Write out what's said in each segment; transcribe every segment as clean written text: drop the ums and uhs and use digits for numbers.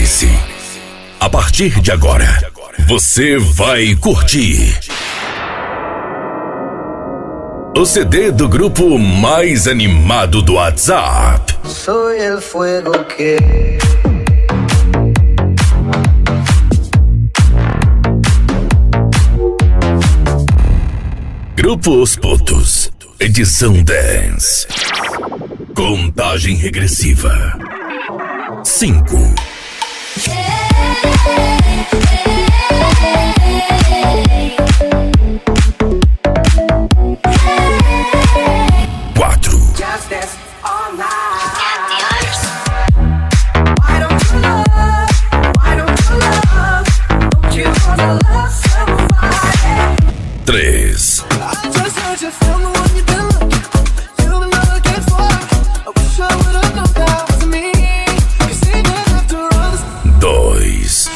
Prepare-se. A partir de agora, você vai curtir o CD do grupo mais animado do WhatsApp. Soy el fuego que... Grupo Os Putos, edição Dance. Contagem regressiva. 5. 4. Três. 2.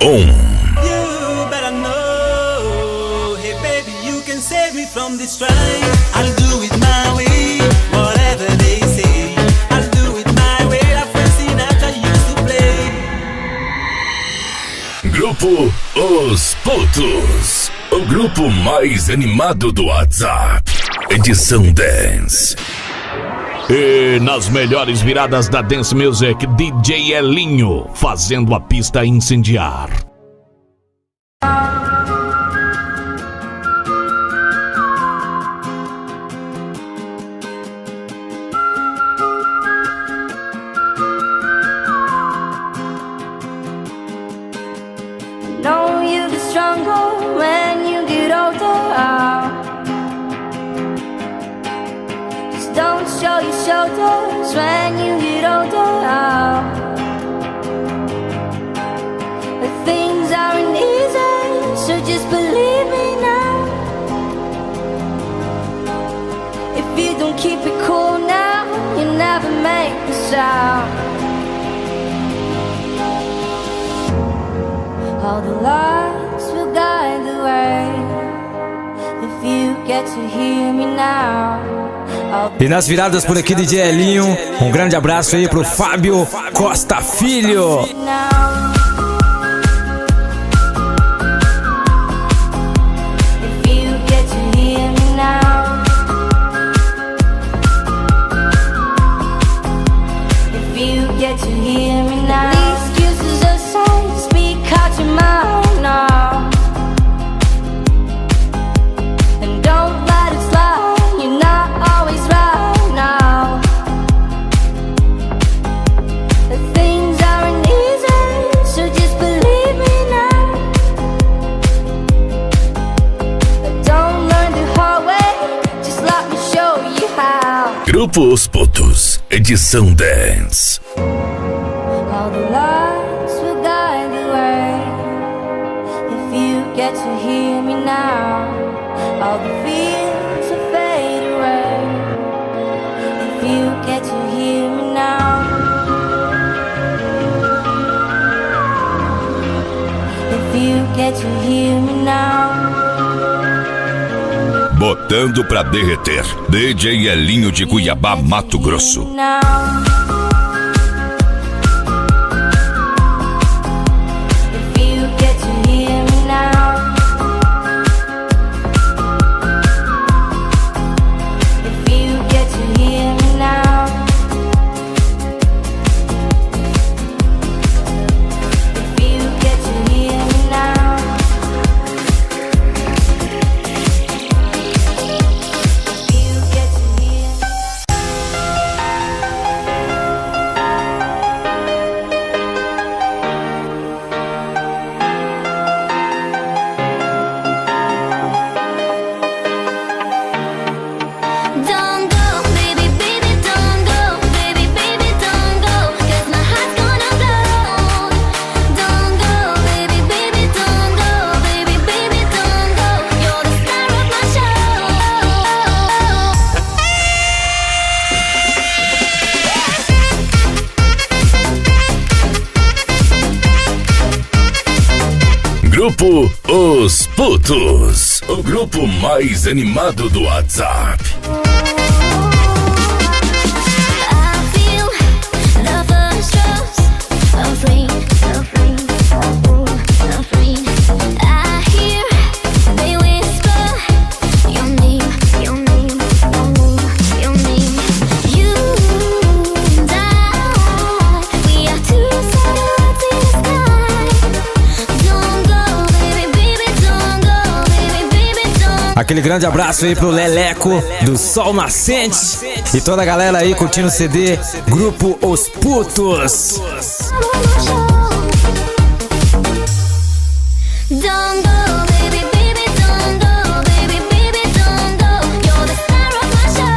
1. Grupo Os Putos, o grupo mais animado do WhatsApp, edição Dance. E nas melhores viradas da Dance Music, DJ Elinho, fazendo a pista incendiar. Know you get stronger when you get older. Just don't show your shoulders when you get older. But things aren't easy, so just believe me now. If you don't keep it cool now, you never make a sound. All the lights will guide the way. If you get to hear me now. E nas viradas por aqui, DJ Elinho, um grande abraço aí pro Fábio Costa Filho. Grupo Os Putos, edição Dance. All the lights will guide the way. If you get to hear me now, all the fears will fade away. If you get to hear me now. If you get to hear me now. Botando pra derreter, DJ Elinho de Cuiabá, Mato Grosso. Grupo Os Putos, o grupo mais animado do WhatsApp. Aquele grande abraço aí pro Leleco do Sol Nascente e toda a galera aí curtindo o CD Grupo Os Putos. Don't go, baby, baby, don't go, baby, baby, don't go. You're the star of my show.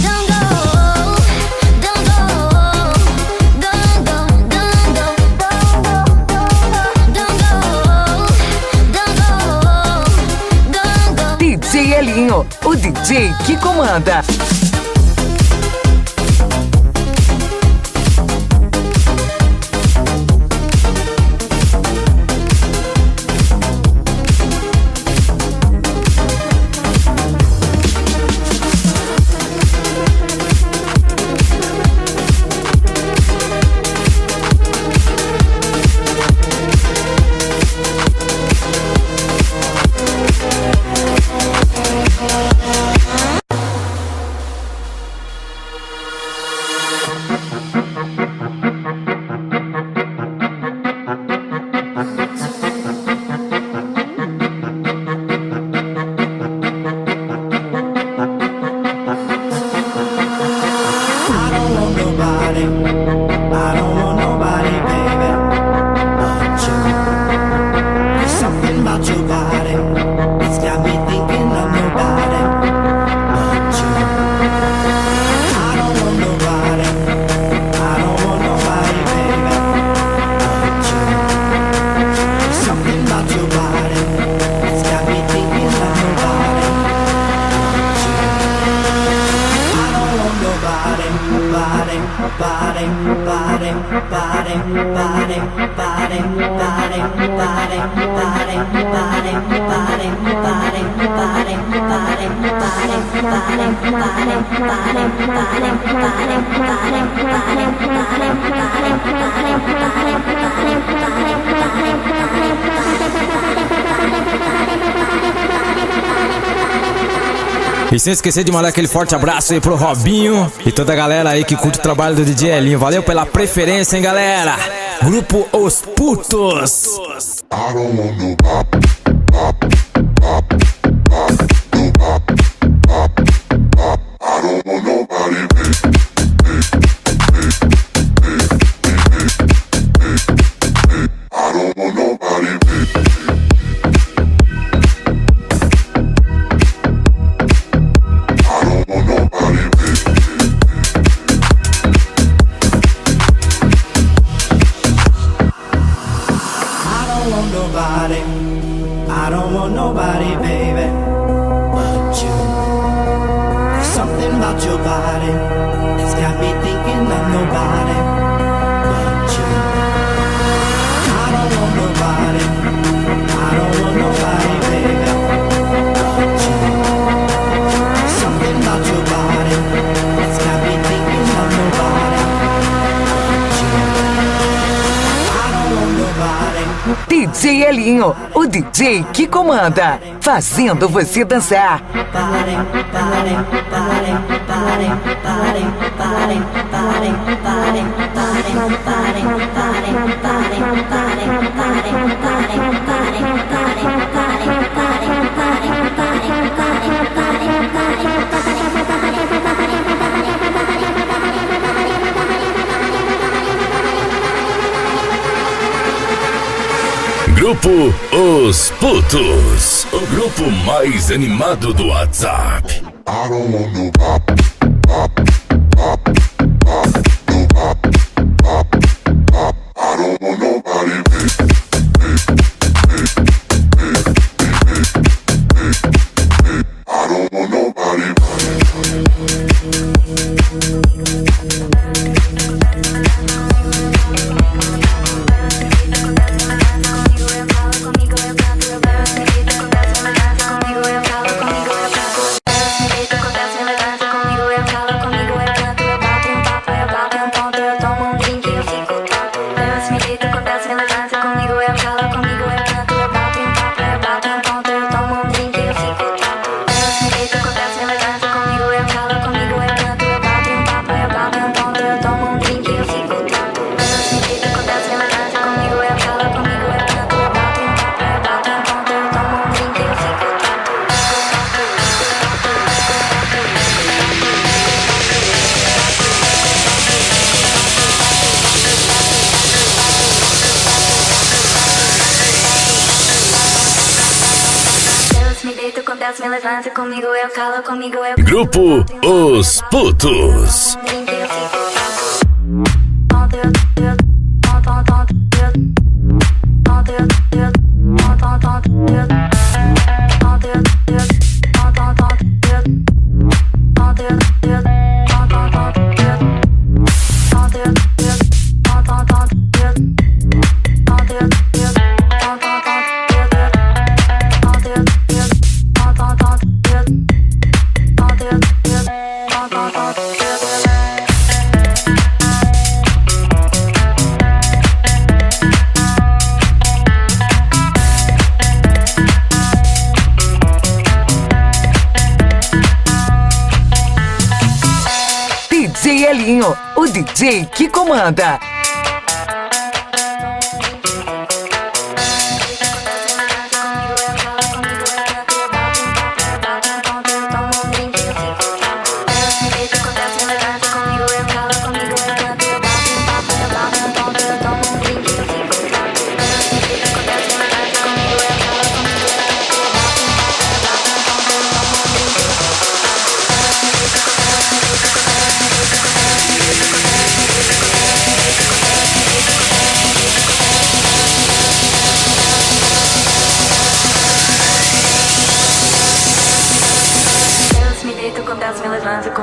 Don't go, don't go, don't go, don't go, don't go. DJ Elinho, o DJ que comanda. E sem esquecer de mandar aquele forte abraço aí pro Robinho e toda a galera aí que curte o trabalho do DJ Elinho. Valeu pela preferência, hein, galera? Grupo Os Putos. DJ Elinho, o DJ que comanda, fazendo você dançar. Grupo Os Putos, o grupo mais animado do WhatsApp. desce, me levanta comigo, eu calo comigo, eu... Grupo Os Putos. DJ Elinho, o DJ que comanda.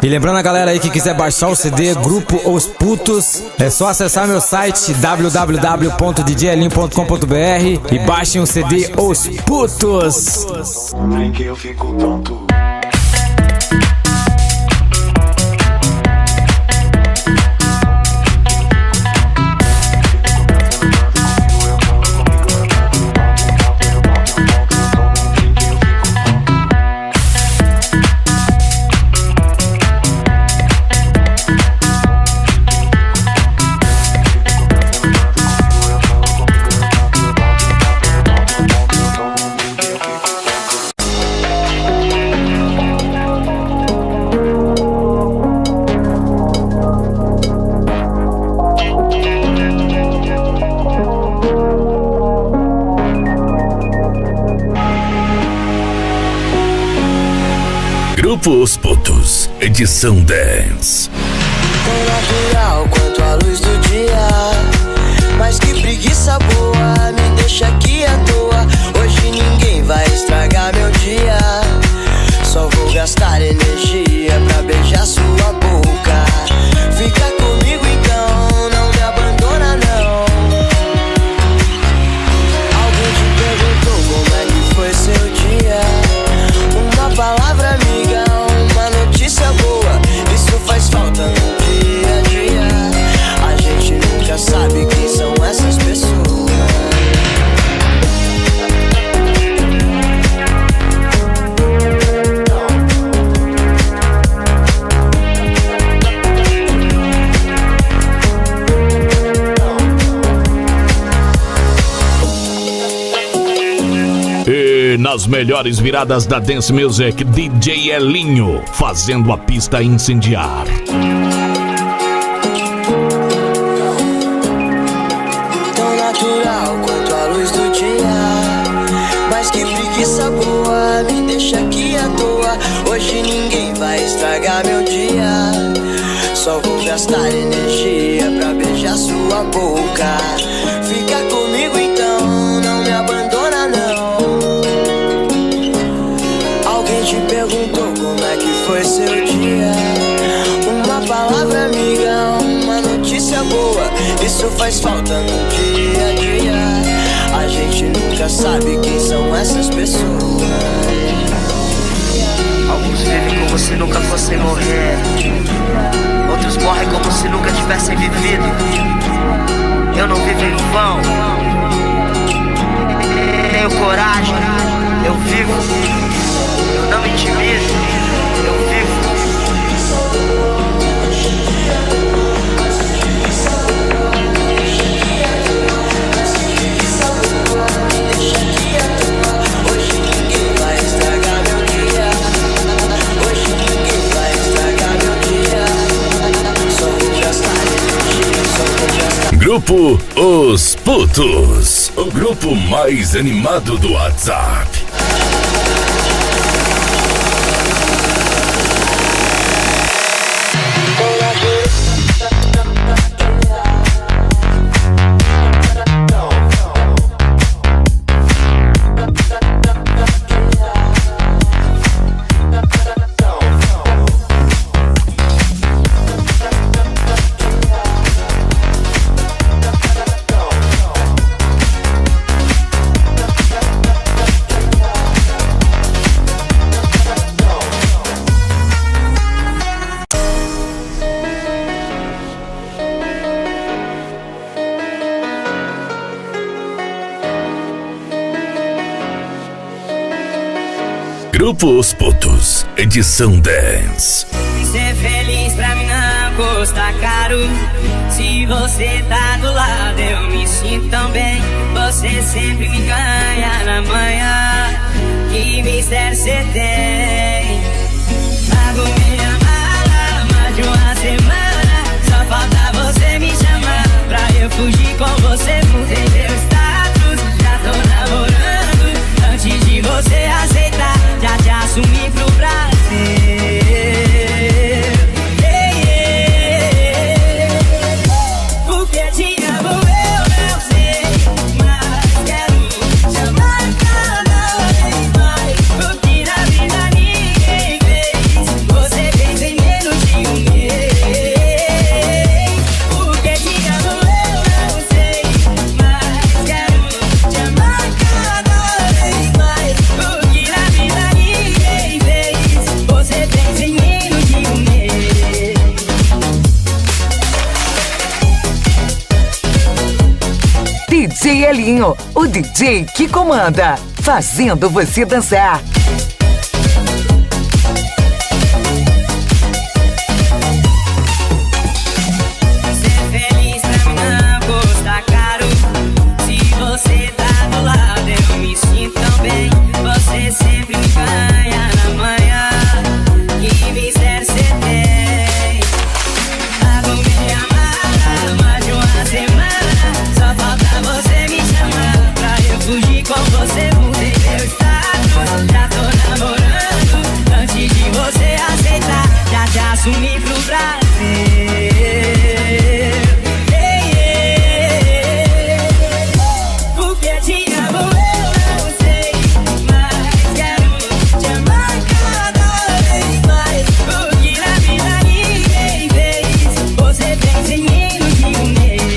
E lembrando a galera aí que quiser baixar o CD Grupo Os Putos, é só acessar meu site www.djelinho.com.br e baixem o CD Os Putos. Nem que eu fico tonto. Grupo Os Putos, edição 10. Tão natural quanto a luz do dia, mas que preguiça boa, me deixa aqui à toa. Hoje ninguém vai estragar meu dia, só vou gastar energia pra beijar sua boca. Fica comigo então, não me abandona não. Alguém te perguntou como é que foi seu dia? Uma palavra amiga, uma notícia boa, isso faz falta no dia a dia. A gente nunca sabe quem são essas pessoas. E nas melhores viradas da Dance Music, DJ Elinho, fazendo a pista incendiar. Tão natural quanto a luz do dia, mas que preguiça boa, me deixa aqui à toa. Hoje ninguém vai estragar meu dia, só vou gastar energia pra beijar sua boca. Fica comigo então, não me abandona não. Alguém te perguntou como é que foi seu dia? Uma palavra amiga, uma notícia boa, isso faz falta no dia a dia. A gente nunca sabe quem são essas pessoas. Alguns vivem como se nunca fossem morrer, outros morrem como se nunca tivessem vivido. Eu não vivo em vão, tenho coragem, eu vivo. Eu não me intimido, eu vivo. Hoje ninguém vai estragar meu dia, hoje ninguém vai estragar meu dia. Só vou gastar energia, só vou gastar. Grupo Os Putos, o grupo mais animado do WhatsApp. Grupo Os Putos, edição Dance. Ser feliz pra mim não custa caro. Se você tá do lado eu me sinto tão bem. Você sempre me ganha na manhã. Que mistério cê tem? Pago minha mala mais de uma semana. Só falta você me chamar pra eu fugir com você. Mudei meu status, já tô namorando. Antes de você aceitar, já te assumi pro prazer. Porque te amo eu não sei, mas quero te amar cada vez mais. Porque na vida ninguém fez, você fez em menos de um mês. Porque te amo eu não sei, mas quero te amar cada vez mais. Porque na vida ninguém fez, você fez em menos de um mês. DJ Elinho, o DJ que comanda, fazendo você dançar. Ser feliz pra mim não custa caro. Se você tá do lado eu me sinto tão bem. Você sempre me ganha na manhã. Que mistério cê tem? Pago minha mala mais de uma semana. Só falta você me chamar pra eu fugir com você. Mudei meu status, já tô namorando. Antes de você aceitar, já te assumi pro prazer. Porque te amo eu não sei, mas quero te amar cada vez mais. Porque na vida ninguém fez, você fez em menos de um mês.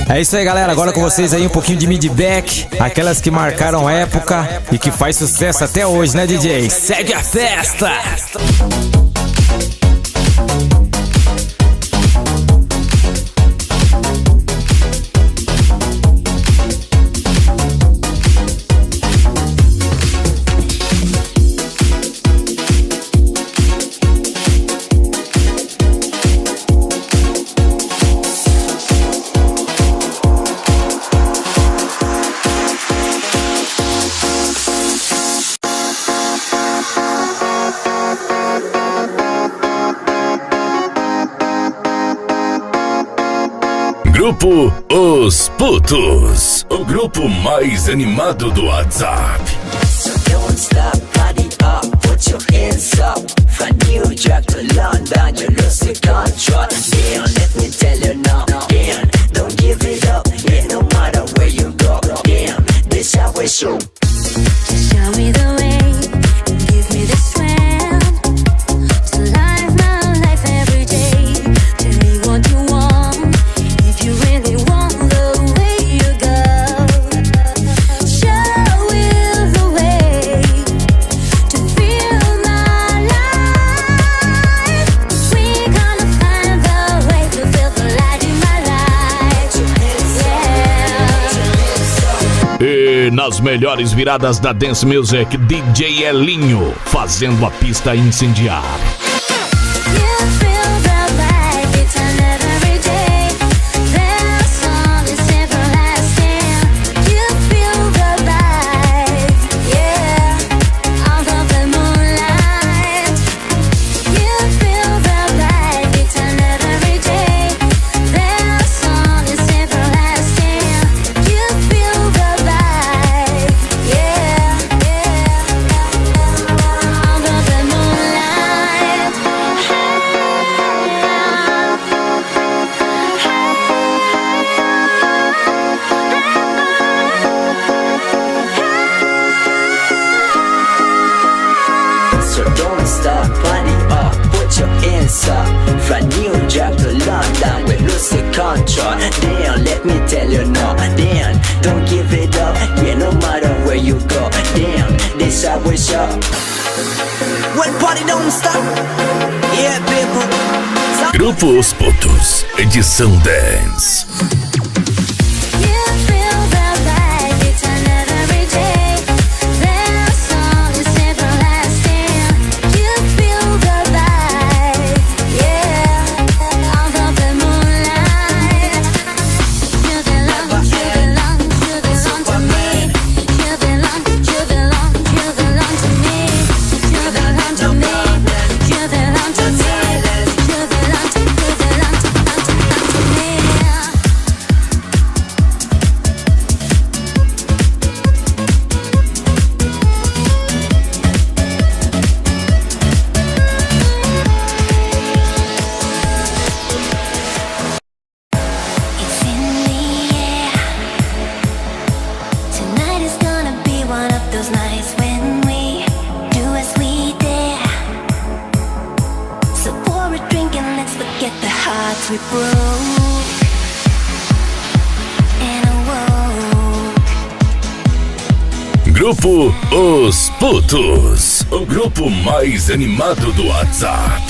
É isso aí, galera. Agora com vocês aí um pouquinho de mid-back, aquelas que marcaram época e que faz sucesso até hoje, né, DJ? Segue a festa! Grupo Os Putos, o grupo mais animado do WhatsApp. So don't stop, party up, put your hands up. From New York to London, you lose the control. Damn, let me tell you now, damn, don't give it up. Yeah, no matter where you go, damn, this how we show. Show me the way, give me the strength to live my life every day. Tell me what you want, if you really want the way you go. Show me the way to feel my life. We gonna find the way to feel the light in my life. Yeah. E nas melhores viradas da Dance Music, DJ Elinho, fazendo a pista incendiar. You feel the vibe, it's every day. There's something everlasting. You feel the vibe, yeah. Under the moonlight. You feel the vibe, it's every day. There's something everlasting. You feel the vibe, yeah, yeah. Under the moonlight. So don't stop, party up, put your hands this up. From New York to London, we lose the control. Damn, let me tell you now. Damn, don't give it up. Yeah, no matter where you go. Damn, this how we show. Well, party don't stop. Yeah, people. Grupo Os Putos, edição Dance. Grupo Os Putos, o grupo mais animado do WhatsApp.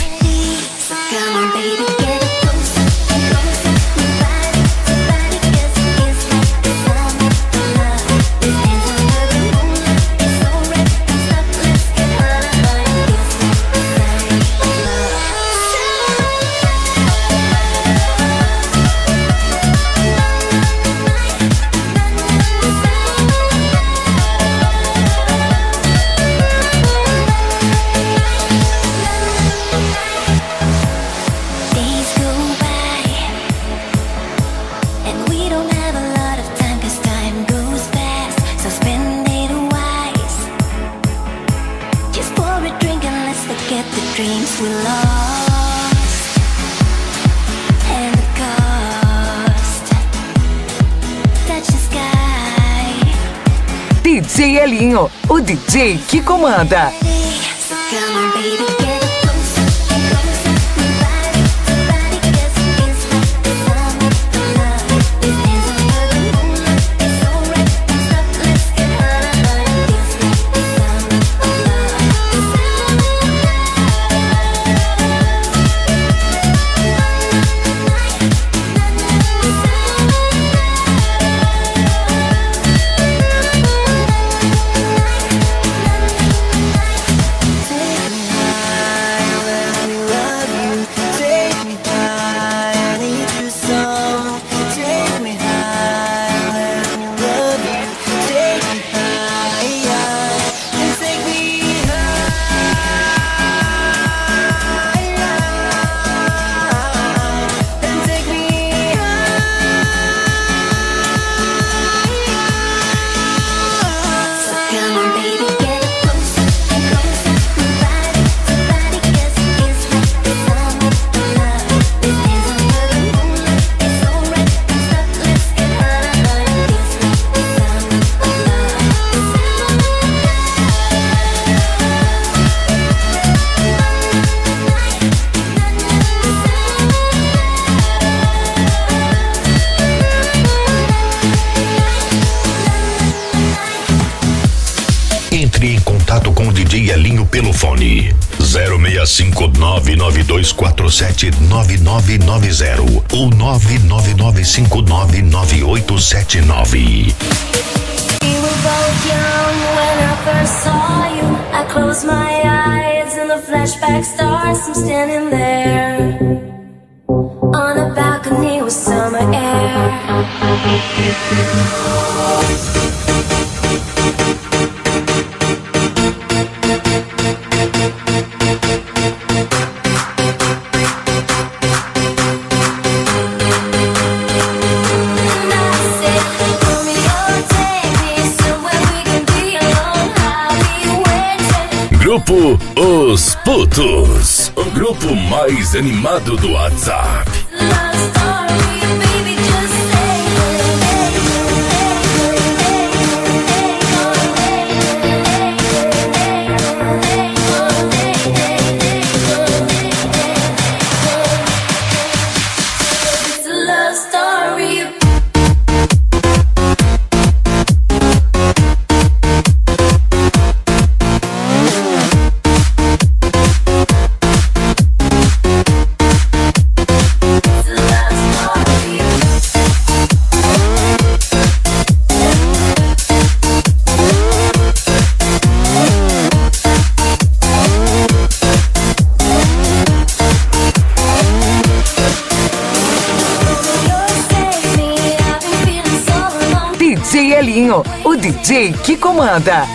DJ Elinho, o DJ que comanda. Entre em contato com o DJ Elinho pelo fone 065992479990 ou 999599879. We were both young when I first saw you. I closed my eyes and the flashback starts. I'm standing there on a balcony with summer air. Grupo Os Putos, o grupo mais animado do WhatsApp. Elinho, o DJ que comanda.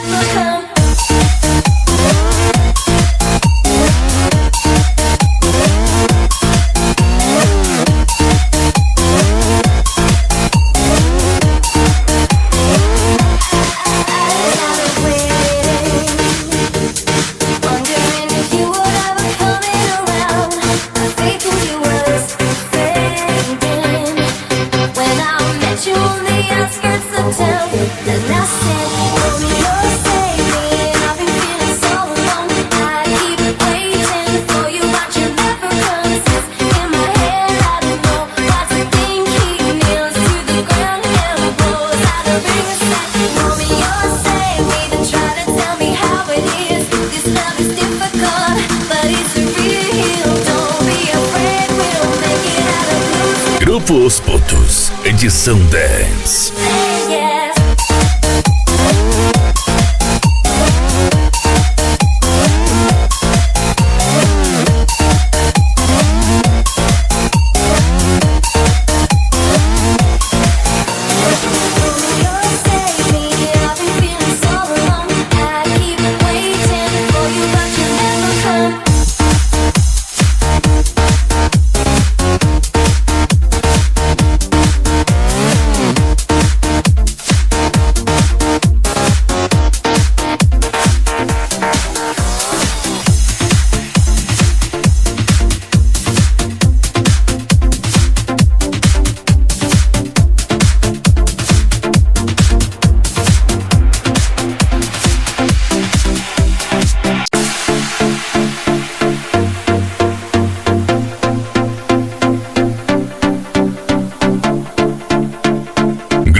Grupo Os Putos, edição Dance.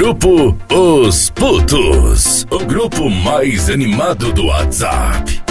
Grupo Os Putos, o grupo mais animado do WhatsApp.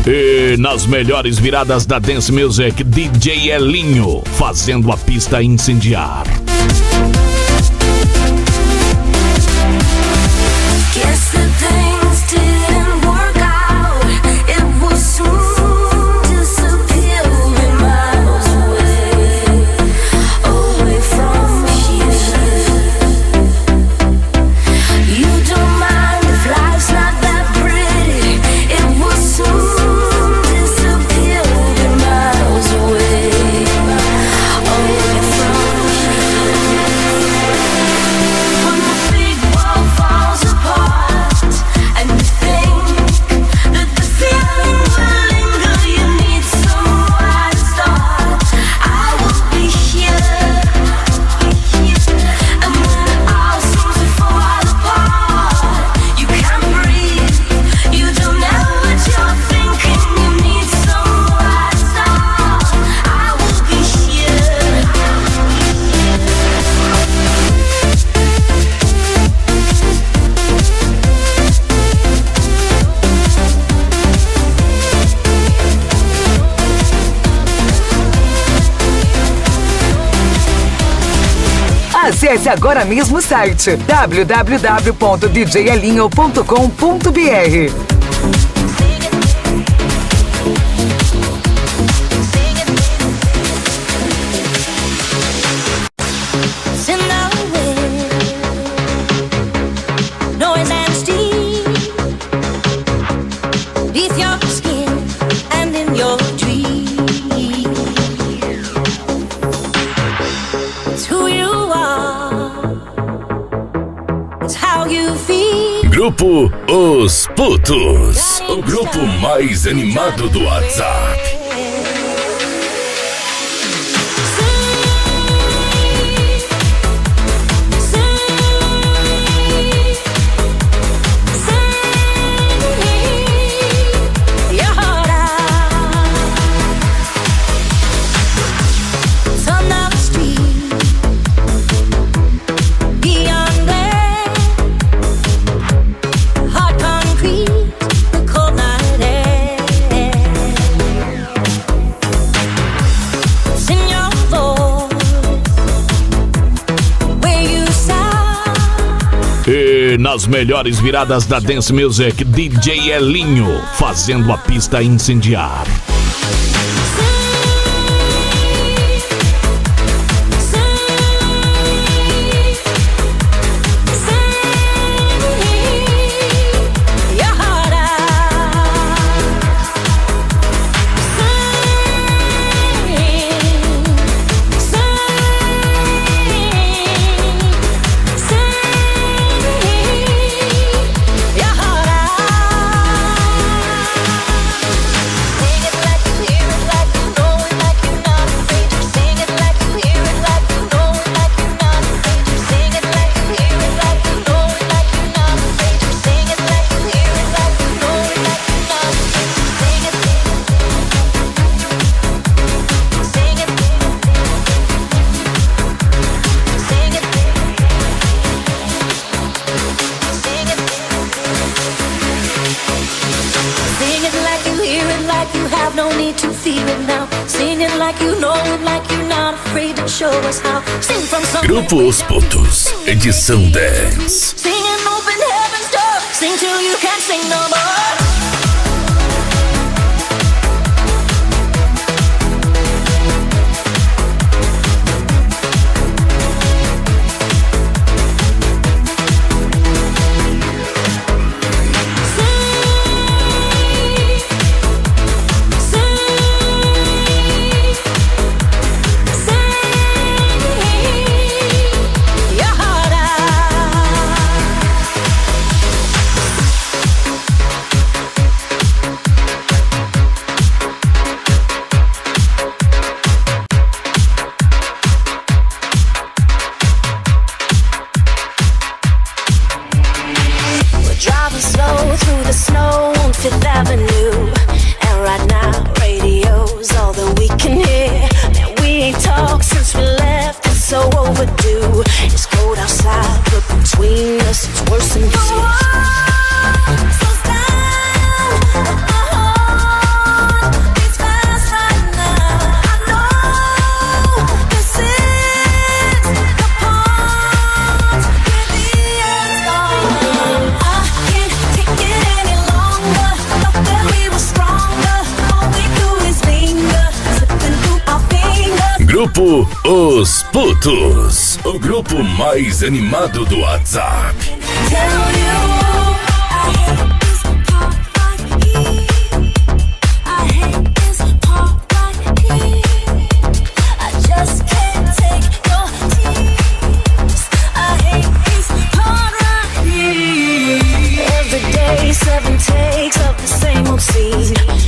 E nas melhores viradas da Dance Music, DJ Elinho, fazendo a pista incendiar. Acesse agora mesmo o site www.djelinho.com.br. Noise and steam. Grupo Os Putos, o grupo mais animado do WhatsApp. E nas melhores viradas da Dance Music, DJ Elinho, fazendo a pista incendiar. Grupo Os Putos, edição 10. Grupo Os Putos, o grupo mais animado do WhatsApp.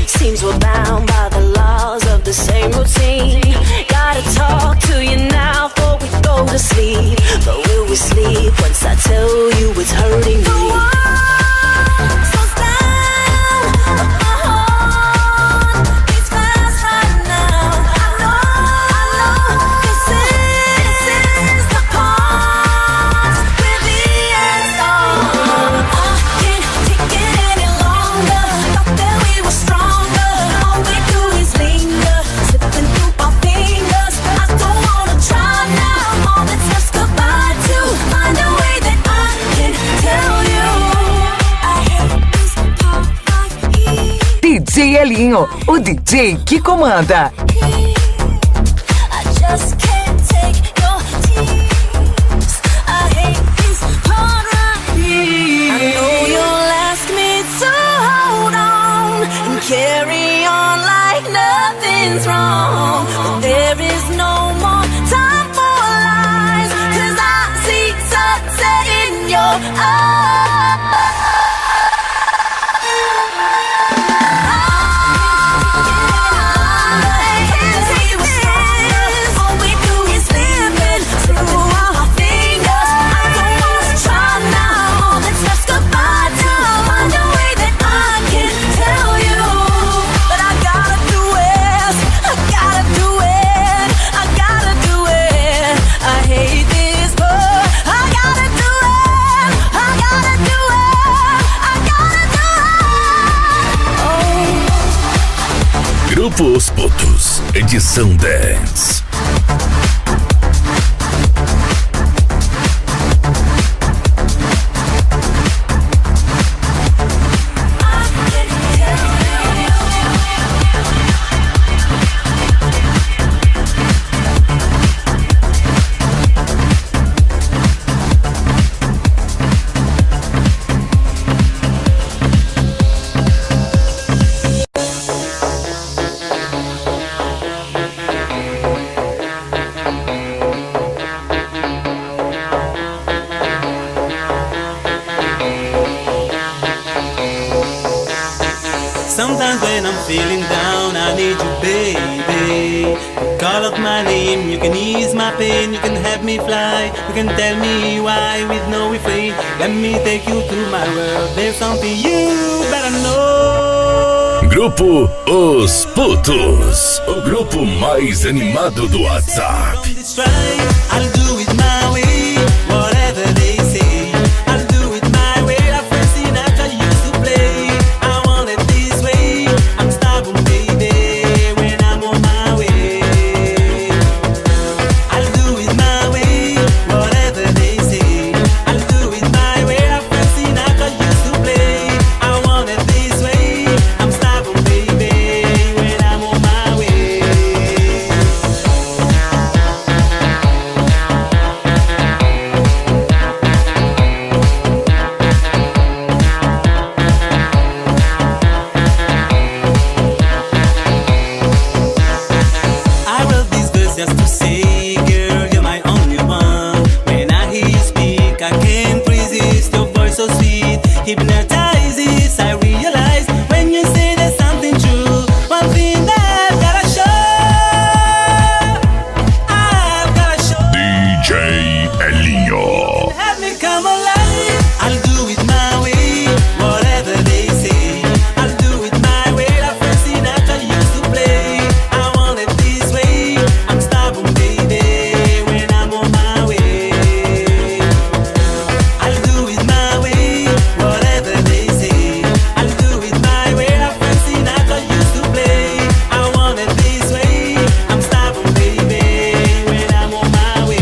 Seems we're bound by the laws of the same routine. Gotta talk to you now before we go to sleep. But will we sleep once I tell you it's hurting me? DJ Elinho, o DJ que comanda. Carry on like nothing's wrong, but there is no more time for lies, 'cause I see sunset in your eyes. Grupo Os Putos, edição Dance. Sometimes when I'm feeling down, I need you, baby. You call out my name, you can ease my pain, you can help me fly, you can tell me why with no refrain. Let me take you to my world, there's something you better know. Grupo Os Putos, o grupo mais animado do WhatsApp. I'll do it my way, whatever they say. I'll do it my way, la Frank Sinatra used to play. I want it this way, I'm stubborn baby, when I'm on my way. I'll do it my way, whatever they say. I'll do it my way, la Frank Sinatra used to play. I want it this way, I'm stubborn baby, when I'm on my way. I wrote this verse just to say, girl, you're my only one. When I hear you speak, I can't resist. Your voice so sweet, hypnotizes. I realize when you say there's something true. One thing that I've gotta show, DJ Elinho. have me come alive. I'll do it my way, whatever they say. I'll do it my way, la Frank Sinatra used to play. I want it this way, I'm stubborn baby, when I'm on my way. I'll do it my way, whatever they say. I'll do it my way, la Frank Sinatra used to play. I want it this way, I'm stubborn baby, when I'm on my way.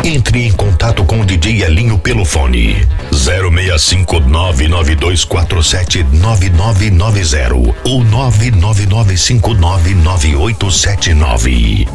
Entre em contato com o DJ Elinho pelo fone 065-99247-9990 ou 999599879.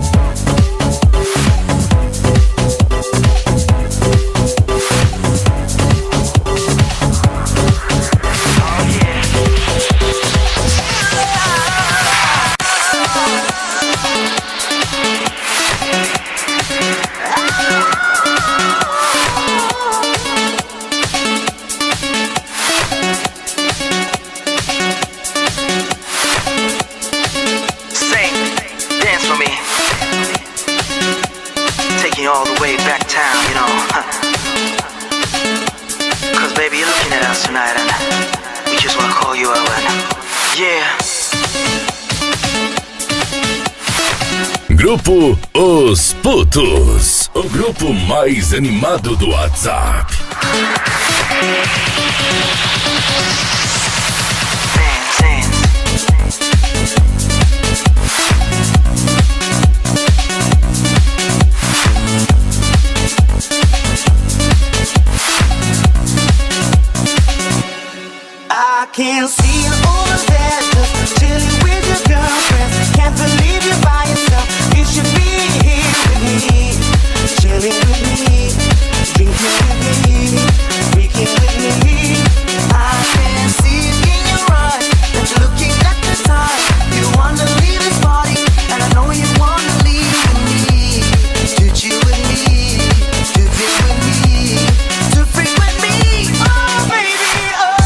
Sing, dance for me. Taking you all the way back town, you know. Cause baby, you're looking at us tonight and we just wanna call you out and yeah. Grupo Os Putos, o grupo mais animado do WhatsApp. I can see you over there, just chilling with your girlfriend. Can't believe you're by yourself. You should be here with me, chilling with me, drinking with me, freaking with me. I can see it in your eyes that you're looking at the time. You wanna leave this party, and I know you wanna leave with me, to chill with me, to drink with me, to freak with me. Oh baby, oh.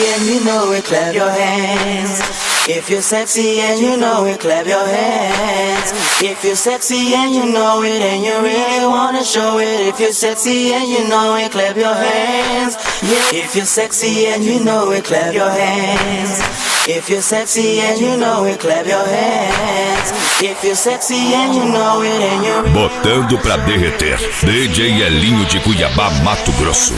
and you know it, clap your hands. If you're sexy and you know it, clap your hands. If you're sexy and you know it and you really wanna show it. If you're sexy and you know it, clap your hands. Yeah. If you're sexy and you know it, clap your hands. If you're sexy and you know it, clap your hands. If you're sexy and you know it and you really Botando pra derreter. DJ Elinho de Cuiabá, Mato Grosso.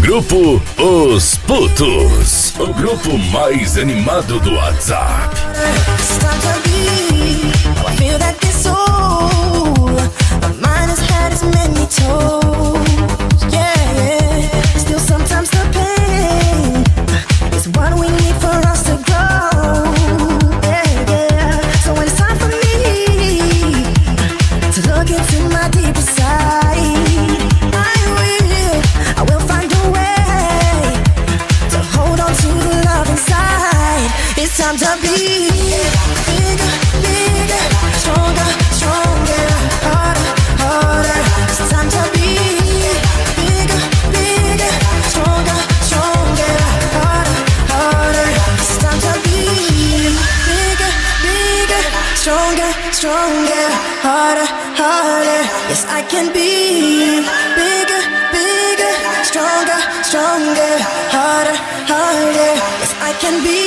Grupo Os Putos, o grupo mais animado do WhatsApp. Time to be bigger, bigger, stronger, stronger, harder, harder. It's time to be bigger, bigger, stronger, stronger, harder, harder. It's time to be bigger, bigger, stronger, stronger, harder, harder. Yes, I can be bigger, bigger, stronger, stronger, harder, harder. Yes, I can be.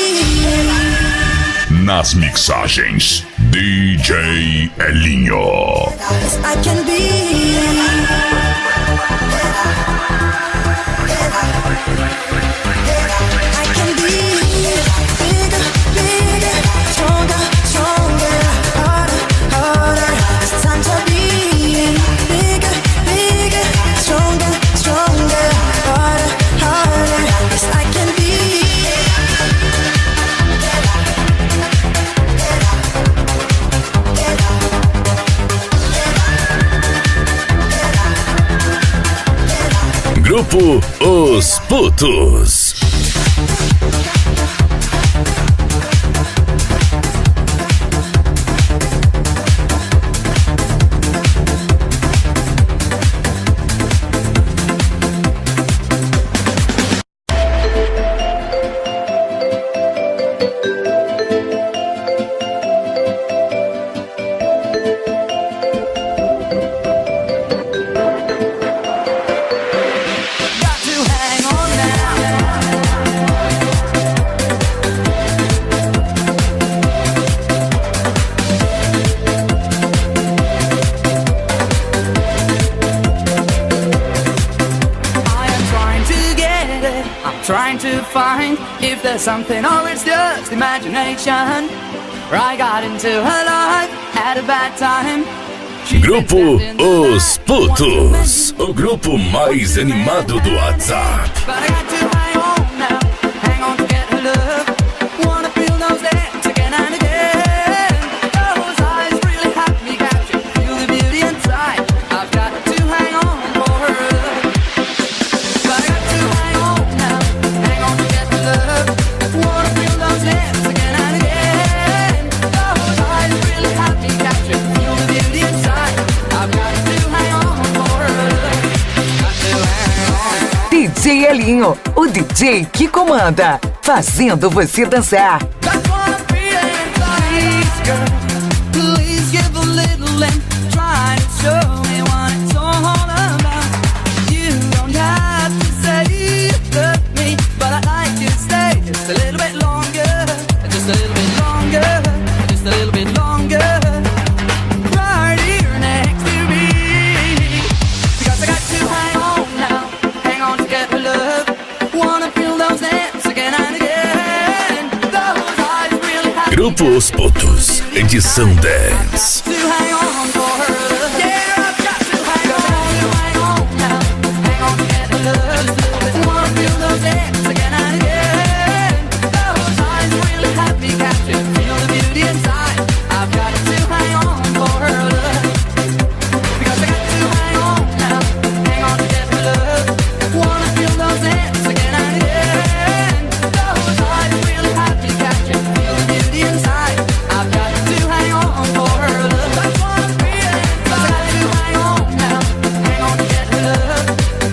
Nas mixagens, DJ Elinho. Yes, I can be. I can be bigger, bigger, stronger, stronger, harder, harder. It's time to be bigger, bigger, stronger, stronger, harder, harder. Yes, I can be. Grupo Os Putos. Trying to find if there's something or it's just imagination. I got into her life at a bad time. Grupo Os Putos, o grupo mais animado do WhatsApp. But I got to hang on now, hang on to get her love. Wanna feel those lips again and again. Those eyes really have me captured, feel the beauty inside. I've got to hang on for her love. But I got to hang on now, hang on to get her love. Wanna feel those lips again and again. Those eyes really have me captured, feel the beauty inside. I've got to hang on for her love. Got to hang on. DJ Elinho, o DJ que comanda, fazendo você dançar. That's what I'm feeling. Please, girl, please give a little and try to show me what it's all about. You Grupo Os Putos, edição 10. To hang on for her love. Yeah, I've got to hang on now. Hang on to get her love. Wanna feel those hands again and again. Those eyes really have me captured. Feel the beauty inside. I've got to hang on for her love. Because I got to hang on now. Hang on to get her love. Wanna feel those hands again and again. Those eyes really have me captured. Feel the beauty inside. I've got to hang on for her love. That's what I'm feeling. I've got to hang on now. Hang on to get her love.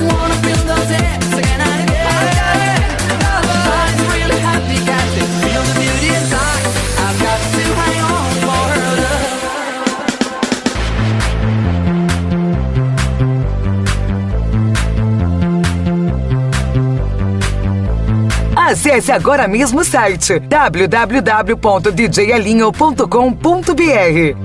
Wanna feel those hands again and again. Those eyes really have me captured. Feel the beauty inside. I've got to hang on for her love. Acesse agora mesmo o site www.djelinho.com.br.